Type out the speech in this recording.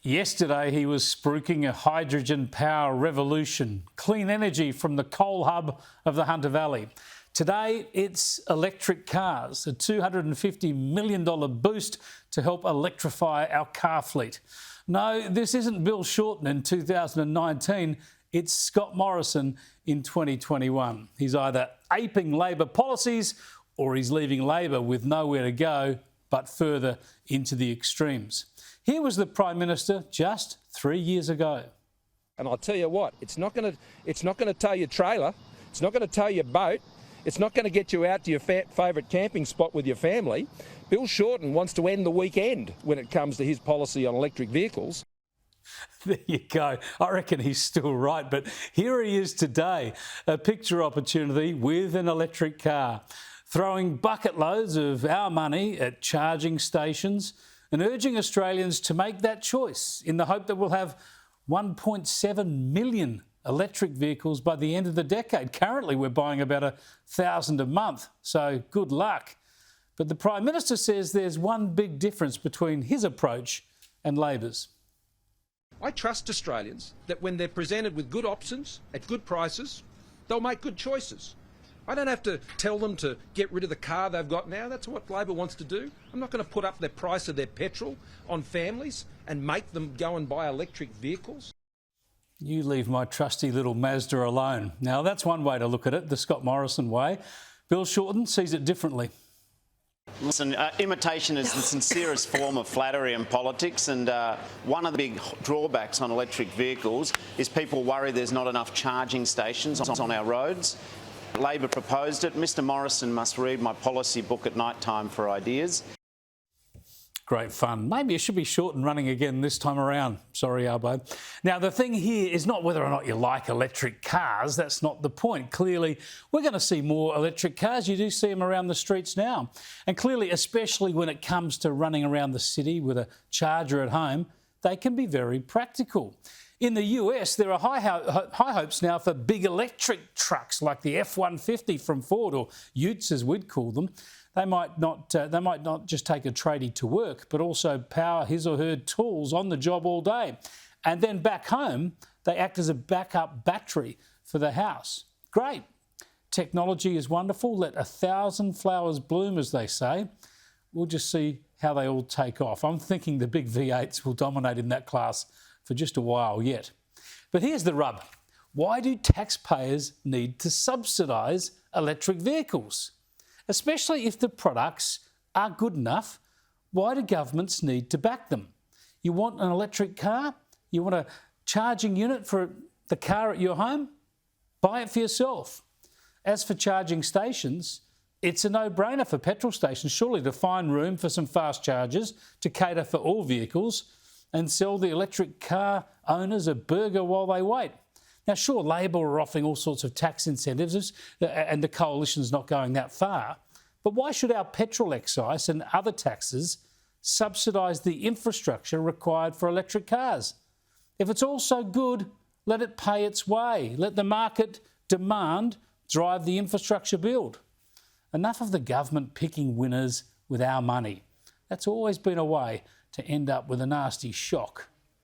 Yesterday, he was spruiking a hydrogen power revolution, clean energy from the coal hub of the Hunter Valley. Today, it's electric cars, a $250 million boost to help electrify our car fleet. No, this isn't Bill Shorten in 2019, it's Scott Morrison in 2021. He's either aping Labor policies or he's leaving Labor with nowhere to go but further into the extremes. Here was the Prime Minister just 3 years ago. And I'll tell you what, it's not going to tow your trailer, it's not going to tow your boat, it's not going to get you out to your favourite camping spot with your family. Bill Shorten wants to end the weekend when it comes to his policy on electric vehicles. There you go. I reckon he's still right, but here he is today, a picture opportunity with an electric car, throwing bucket loads of our money at charging stations and urging Australians to make that choice in the hope that we'll have 1.7 million electric vehicles by the end of the decade. Currently, we're buying about 1,000 a month, so good luck. But the Prime Minister says there's one big difference between his approach and Labor's. I trust Australians that when they're presented with good options at good prices, they'll make good choices. I don't have to tell them to get rid of the car they've got now. That's what Labor wants to do. I'm not going to put up the price of their petrol on families and make them go and buy electric vehicles. You leave my trusty little Mazda alone. Now, that's one way to look at it, the Scott Morrison way. Bill Shorten sees it differently. Listen, imitation is the sincerest form of flattery in politics, and one of the big drawbacks on electric vehicles is people worry there's not enough charging stations on our roads. Labor proposed it. Mr Morrison must read my policy book at night time for ideas. Great fun. Maybe it should be Shorten running again this time around. Sorry, Albo. Now, the thing here is not whether or not you like electric cars. That's not the point. Clearly, we're going to see more electric cars. You do see them around the streets now. And clearly, especially when it comes to running around the city with a charger at home, they can be very practical. In the US, there are high hopes now for big electric trucks like the F-150 from Ford, or Utes as we'd call them. They might not just take a tradie to work, but also power his or her tools on the job all day. And then back home, they act as a backup battery for the house. Great. Technology is wonderful. Let 1,000 flowers bloom, as they say. We'll just see how they all take off. I'm thinking the big V8s will dominate in that class for just a while yet. But here's the rub. Why do taxpayers need to subsidise electric vehicles? Especially if the products are good enough, why do governments need to back them? You want an electric car? You want a charging unit for the car at your home? Buy it for yourself. As for charging stations, it's a no-brainer for petrol stations, surely, to find room for some fast chargers to cater for all vehicles and sell the electric car owners a burger while they wait. Now, sure, Labor are offering all sorts of tax incentives and the coalition's not going that far, but why should our petrol excise and other taxes subsidise the infrastructure required for electric cars? If it's all so good, let it pay its way. Let the market demand drive the infrastructure build. Enough of the government picking winners with our money. That's always been a way to end up with a nasty shock.